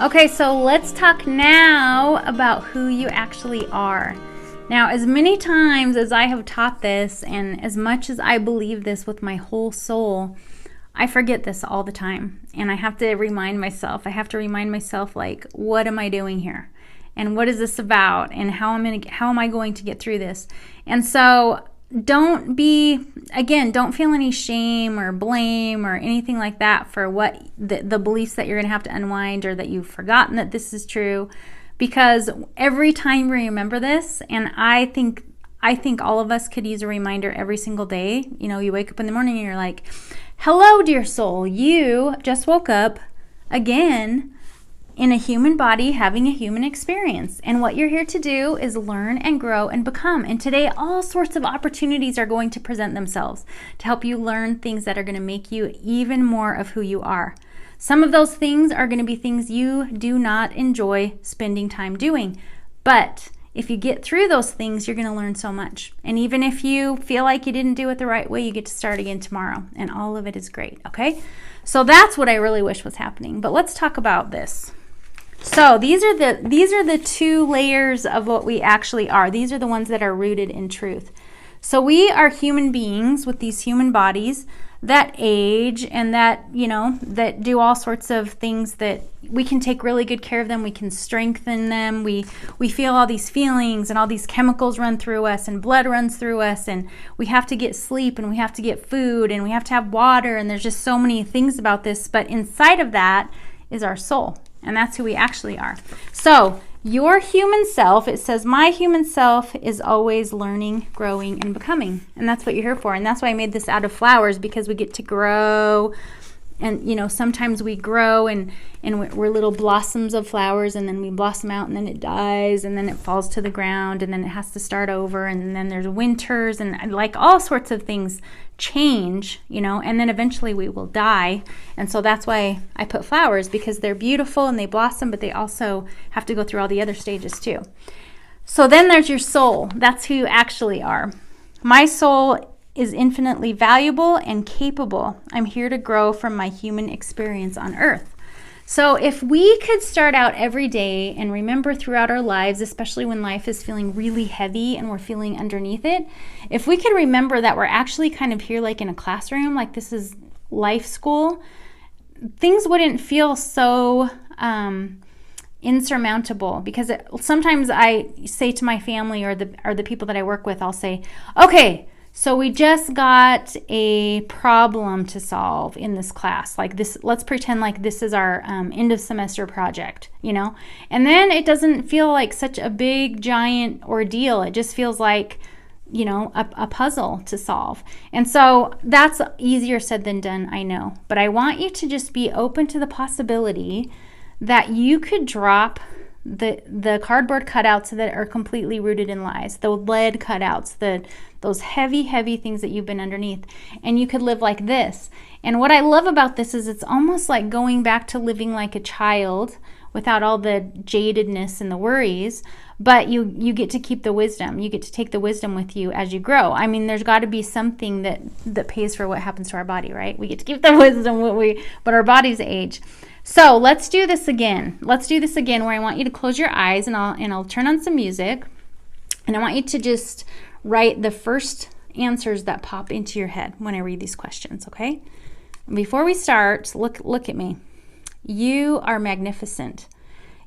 Okay, so let's talk now about who you actually are. Now, as many times as I have taught this, and as much as I believe this with my whole soul, I forget this all the time. And I have to remind myself. Like, what am I doing here? And what is this about? And how am I going to get through this? And so don't feel any shame or blame or anything like that for what the beliefs that you're going to have to unwind, or that you've forgotten that this is true. Because every time we remember this, and I think all of us could use a reminder every single day. You know, you wake up in the morning and you're like, hello, dear soul, you just woke up again in a human body having a human experience. And what you're here to do is learn and grow and become. And today, all sorts of opportunities are going to present themselves to help you learn things that are going to make you even more of who you are. Some of those things are going to be things you do not enjoy spending time doing. But if you get through those things, you're going to learn so much. And even if you feel like you didn't do it the right way, you get to start again tomorrow. And all of it is great, okay? So that's what I really wish was happening. But let's talk about this. So these are the two layers of what we actually are. These are the ones that are rooted in truth. So we are human beings with these human bodies that age and that do all sorts of things that we can take really good care of them. We can strengthen them. We feel all these feelings, and all these chemicals run through us, and blood runs through us, and we have to get sleep, and we have to get food, and we have to have water, and there's just so many things about this. But inside of that is our soul. And that's who we actually are. So your human self, it says, my human self is always learning, growing, and becoming. And that's what you're here for. And that's why I made this out of flowers, because we get to grow. And, sometimes we grow and we're little blossoms of flowers, and then we blossom out, and then it dies, and then it falls to the ground, and then it has to start over, and then there's winters, and like all sorts of things change, and then eventually we will die. And so that's why I put flowers, because they're beautiful and they blossom, but they also have to go through all the other stages too. So then there's your soul. That's who you actually are. My soul is infinitely valuable and capable. I'm here to grow from my human experience on earth. So if we could start out every day and remember throughout our lives, especially when life is feeling really heavy and we're feeling underneath it, if we could remember that we're actually kind of here like in a classroom, like this is life school, things wouldn't feel so insurmountable. Because sometimes I say to my family or the people that I work with, I'll say, okay, so we just got a problem to solve in this class. Like this, let's pretend like this is our end of semester project, And then it doesn't feel like such a big, giant ordeal. It just feels like, a puzzle to solve. And so that's easier said than done, I know. But I want you to just be open to the possibility that you could drop the cardboard cutouts that are completely rooted in lies, the lead cutouts, those heavy things that you've been underneath, and you could live like this. And what I love about this is it's almost like going back to living like a child without all the jadedness and the worries, but you get to keep the wisdom. You get to take the wisdom with you as you grow. I mean, there's got to be something that pays for what happens to our body, right? We get to keep the wisdom but our bodies age. So let's do this again. Let's do this again, where I want you to close your eyes, and I'll turn on some music, and I want you to just write the first answers that pop into your head when I read these questions, okay? And before we start, look at me. You are magnificent.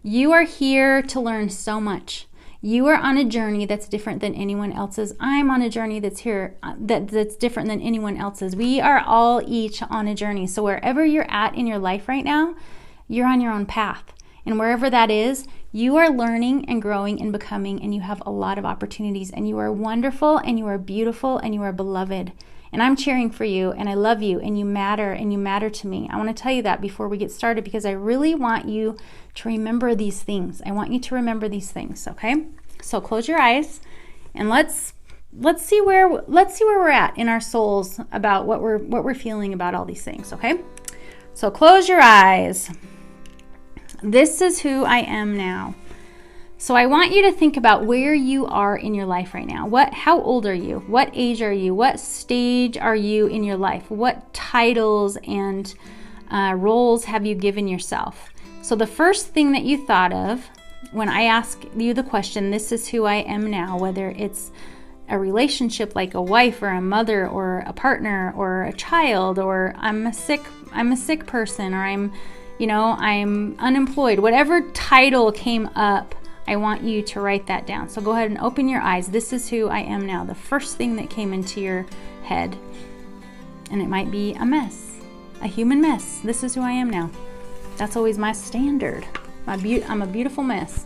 You are here to learn so much. You are on a journey that's different than anyone else's. I'm on a journey that's different than anyone else's. We are all each on a journey. So wherever you're at in your life right now, you're on your own path. And wherever that is, you are learning and growing and becoming, and you have a lot of opportunities, and you are wonderful, and you are beautiful, and you are beloved. And I'm cheering for you, and I love you, and you matter to me. I want to tell you that before we get started, because I really want you to remember these things. I want you to remember these things, okay? So close your eyes, and let's see where we're at in our souls about what we're feeling about all these things, okay? So close your eyes. This is who I am now. So I want you to think about where you are in your life right now. How old are you? What age are you? What stage are you in your life? What titles and roles have you given yourself? So the first thing that you thought of when I ask you the question, this is who I am now, whether it's a relationship like a wife or a mother or a partner or a child, or I'm a sick person, or I'm unemployed, whatever title came up, I want you to write that down. So go ahead and open your eyes. This is who I am now. The first thing that came into your head. And it might be a mess, a human mess. This is who I am now. That's always my standard. I'm a beautiful mess.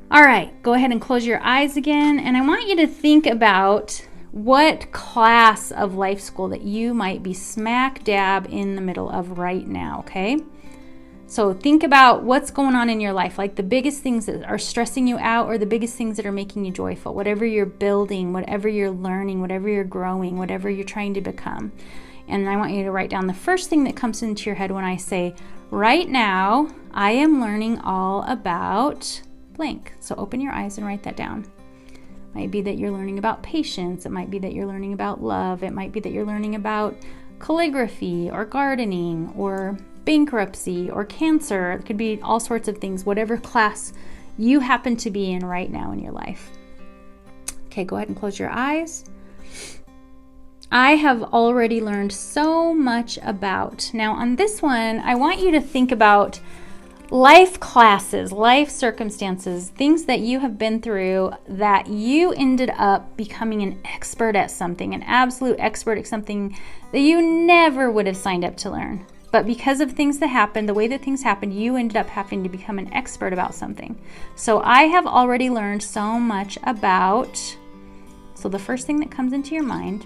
All right, go ahead and close your eyes again. And I want you to think about what class of life school that you might be smack dab in the middle of right now, okay? So think about what's going on in your life, like the biggest things that are stressing you out or the biggest things that are making you joyful, whatever you're building, whatever you're learning, whatever you're growing, whatever you're trying to become. And I want you to write down the first thing that comes into your head when I say, right now, I am learning all about blank. So open your eyes and write that down. It might be that you're learning about patience. It might be that you're learning about love. It might be that you're learning about calligraphy or gardening or bankruptcy or cancer. It could be all sorts of things, whatever class you happen to be in right now in your life. Okay, go ahead and close your eyes. I have already learned so much about. Now on this one, I want you to think about life classes, life circumstances, things that you have been through that you ended up becoming an expert at something, an absolute expert at something that you never would have signed up to learn. But because of things that happened, the way that things happened, you ended up having to become an expert about something. So I have already learned so much about. So the first thing that comes into your mind,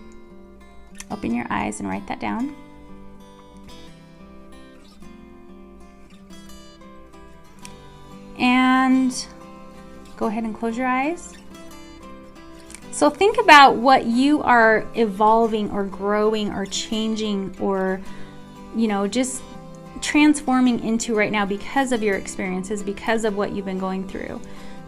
open your eyes and write that down. And go ahead and close your eyes. So think about what you are evolving or growing or changing or, just transforming into right now because of your experiences, because of what you've been going through.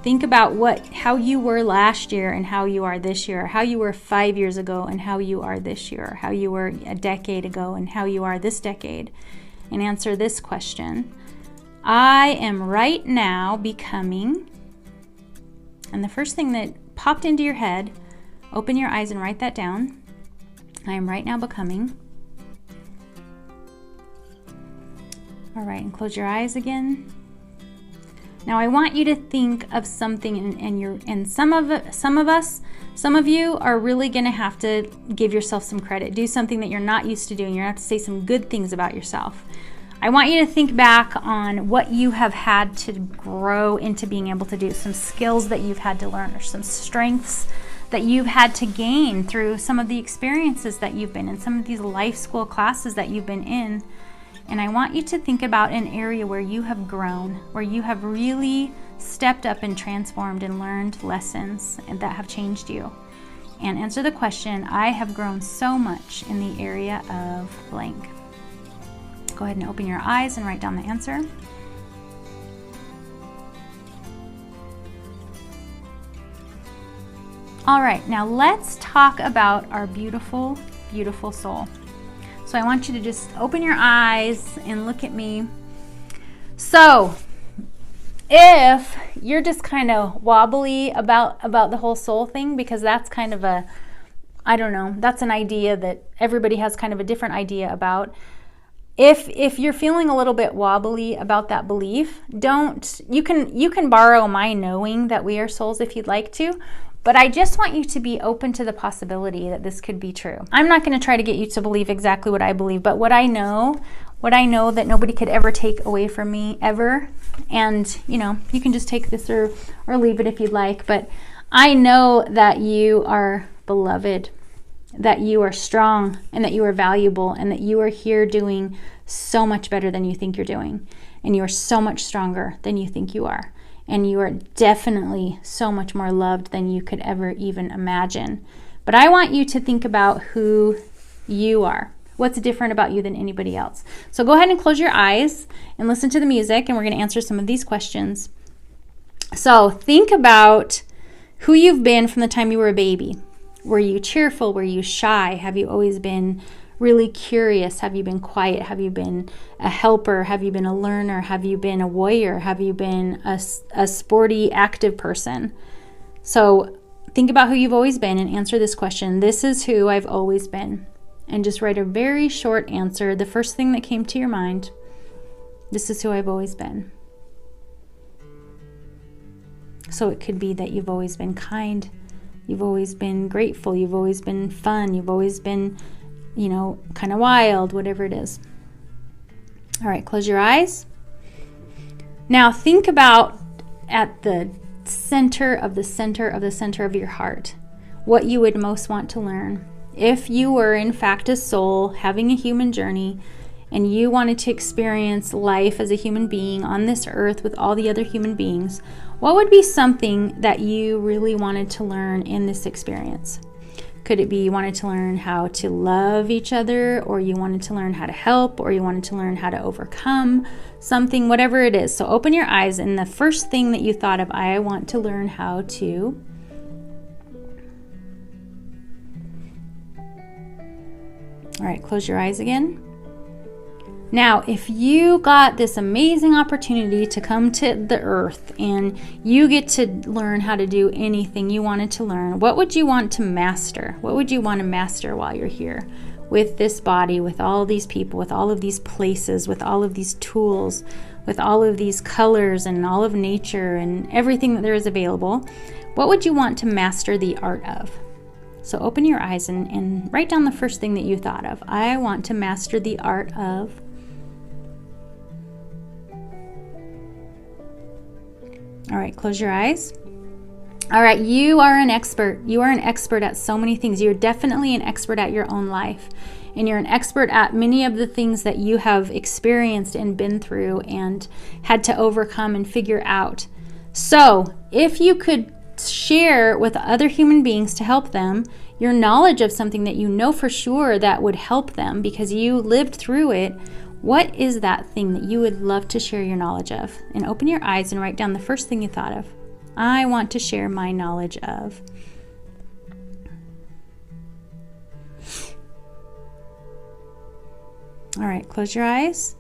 Think about how you were last year and how you are this year, or how you were 5 years ago and how you are this year, or how you were a decade ago and how you are this decade. And answer this question. I am right now becoming, and the first thing that popped into your head, open your eyes and write that down. I am right now becoming. All right, and close your eyes again. Now I want you to think of something, and some of you are really going to have to give yourself some credit. Do something that you're not used to doing. You're going to have to say some good things about yourself. I want you to think back on what you have had to grow into being able to do, some skills that you've had to learn, or some strengths that you've had to gain through some of the experiences that you've been in, some of these life school classes that you've been in. And I want you to think about an area where you have grown, where you have really stepped up and transformed and learned lessons that have changed you. And answer the question, I have grown so much in the area of blank. Go ahead and open your eyes and write down the answer. All right, now let's talk about our beautiful, beautiful soul. So I want you to just open your eyes and look at me. So if you're just kind of wobbly about the whole soul thing, because that's kind of that's an idea that everybody has kind of a different idea about. If you're feeling a little bit wobbly about that belief, you can borrow my knowing that we are souls if you'd like to. But I just want you to be open to the possibility that this could be true. I'm not going to try to get you to believe exactly what I believe, but what I know that nobody could ever take away from me, ever. And, you can just take this or leave it if you'd like. But I know that you are beloved, that you are strong, and that you are valuable, and that you are here doing so much better than you think you're doing. And you are so much stronger than you think you are. And you are definitely so much more loved than you could ever even imagine. But I want you to think about who you are. What's different about you than anybody else? So go ahead and close your eyes and listen to the music, and we're going to answer some of these questions. So think about who you've been from the time you were a baby. Were you cheerful? Were you shy? Have you always been really curious? Have you been quiet? Have you been a helper? Have you been a learner? Have you been a warrior? Have you been a sporty, active person? So think about who you've always been and answer this question. This is who I've always been. And just write a very short answer. The first thing that came to your mind. This is who I've always been. So it could be that you've always been kind. You've always been grateful. You've always been fun. You've always been, kind of wild, whatever it is. All right, close your eyes. Now think about at the center of the center of the center of your heart, what you would most want to learn. If you were in fact a soul having a human journey and you wanted to experience life as a human being on this earth with all the other human beings, what would be something that you really wanted to learn in this experience? Could it be you wanted to learn how to love each other, or you wanted to learn how to help, or you wanted to learn how to overcome something, whatever it is. So open your eyes, and the first thing that you thought of, I want to learn how to. All right, close your eyes again. Now, if you got this amazing opportunity to come to the earth and you get to learn how to do anything you wanted to learn, what would you want to master? What would you want to master while you're here with this body, with all these people, with all of these places, with all of these tools, with all of these colors and all of nature and everything that there is available? What would you want to master the art of? So open your eyes and write down the first thing that you thought of. I want to master the art of. All right, close your eyes. All right, you are an expert. You are an expert at so many things. You're definitely an expert at your own life. And you're an expert at many of the things that you have experienced and been through and had to overcome and figure out. So if you could share with other human beings to help them your knowledge of something that you know for sure that would help them because you lived through it, what is that thing that you would love to share your knowledge of? And open your eyes and write down the first thing you thought of. I want to share my knowledge of. All right, close your eyes.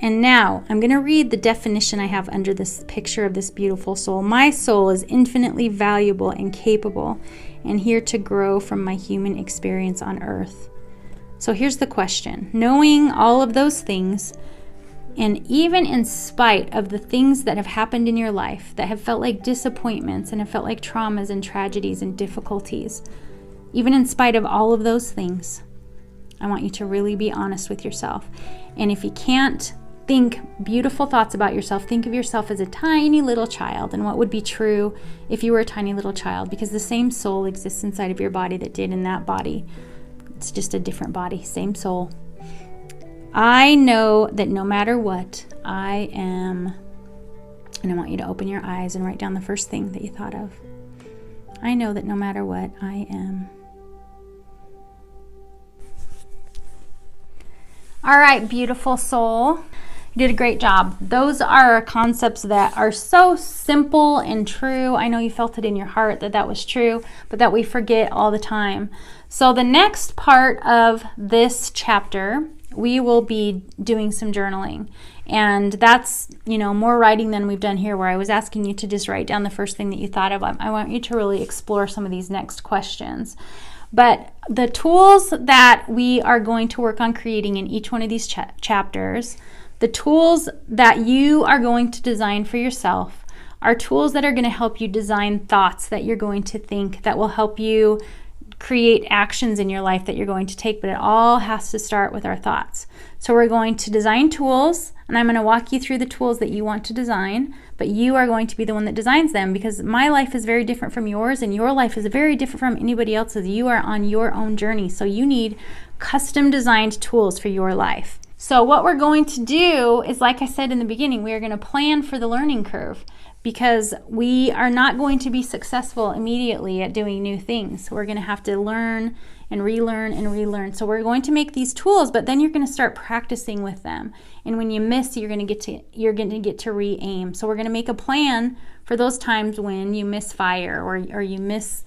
And now I'm going to read the definition I have under this picture of this beautiful soul. My soul is infinitely valuable and capable and here to grow from my human experience on earth. So here's the question. Knowing all of those things, and even in spite of the things that have happened in your life that have felt like disappointments and have felt like traumas and tragedies and difficulties, even in spite of all of those things, I want you to really be honest with yourself. And if you can't think beautiful thoughts about yourself, think of yourself as a tiny little child and what would be true if you were a tiny little child, because the same soul exists inside of your body that did in that body. It's just a different body, same soul. I know that no matter what, I am, and I want you to open your eyes and write down the first thing that you thought of. I know that no matter what, I am. All right, beautiful soul. You did a great job. Those are concepts that are so simple and true. I know you felt it in your heart that that was true, but that we forget all the time. So the next part of this chapter, we will be doing some journaling. And that's, more writing than we've done here, where I was asking you to just write down the first thing that you thought of. I want you to really explore some of these next questions. But the tools that we are going to work on creating in each one of these chapters, the tools that you are going to design for yourself, are tools that are going to help you design thoughts that you're going to think, that will help you create actions in your life that you're going to take. But it all has to start with our thoughts. So we're going to design tools, and I'm going to walk you through the tools that you want to design, but you are going to be the one that designs them, because my life is very different from yours, and your life is very different from anybody else's. You are on your own journey, so you need custom designed tools for your life. So what we're going to do is, like I said in the beginning, we are going to plan for the learning curve, because we are not going to be successful immediately at doing new things. We're going to have to learn and relearn and relearn. So we're going to make these tools, but then you're going to start practicing with them. And when you miss, you're going to get to re-aim. So we're going to make a plan for those times when you misfire or you miss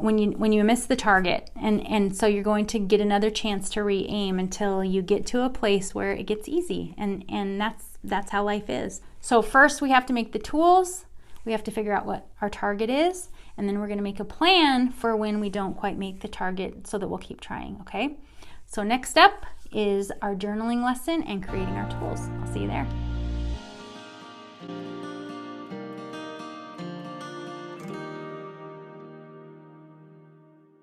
when you miss the target, and so you're going to get another chance to re-aim until you get to a place where it gets easy, and that's how life is. So first we have to make the tools, we have to figure out what our target is, and then we're going to make a plan for when we don't quite make the target so that we'll keep trying, okay? So next up is our journaling lesson and creating our tools. I'll see you there.